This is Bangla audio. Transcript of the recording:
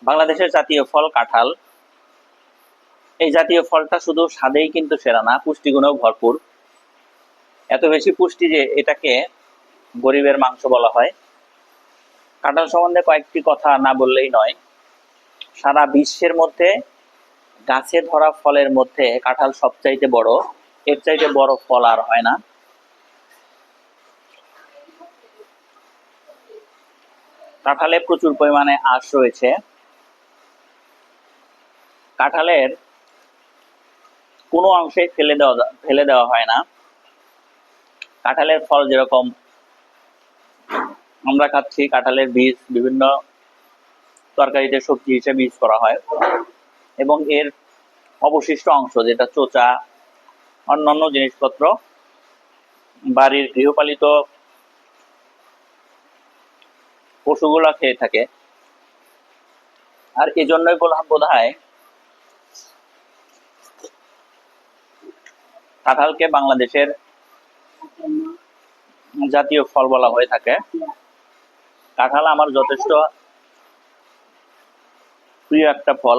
বাংলাদেশের জাতীয় ফল কাঁঠাল। এই জাতীয় ফলটা শুধু স্বাদেই কিন্তু সেরা না, পুষ্টিগুণেও ভরপুর। এত বেশি পুষ্টি যে এটাকে গরিবের মাংস বলা হয়। কাঁঠাল সম্বন্ধে কয়েকটি কথা না বললেই নয়। সারা বিশ্বের মধ্যে গাছে ধরা ফলের মধ্যে কাঁঠাল সবচাইতে বড়। এর চাইতে বড় ফল আর হয় না। কাঁঠালে প্রচুর পরিমাণে আঁশ রয়েছে। কাঁঠালের কোনো অংশেই ফেলে দেওয়া হয় না। কাঁঠালের ফল যেরকম আমরা খাচ্ছি, কাঁঠালের বীজ বিভিন্ন তরকারিতে সবজি হিসেবে ইউজ করা হয়, এবং এর অবশিষ্ট অংশ যেটা চোচা, অন্যান্য জিনিসপত্র বাড়ির গৃহপালিত পশুগুলা খেয়ে থাকে। আর এজন্যই বললাম বোধহয় কাঁঠালকে বাংলাদেশের জাতীয় ফল বলা হয়ে থাকে। কাঁঠাল আমার যথেষ্ট প্রিয় একটা ফল।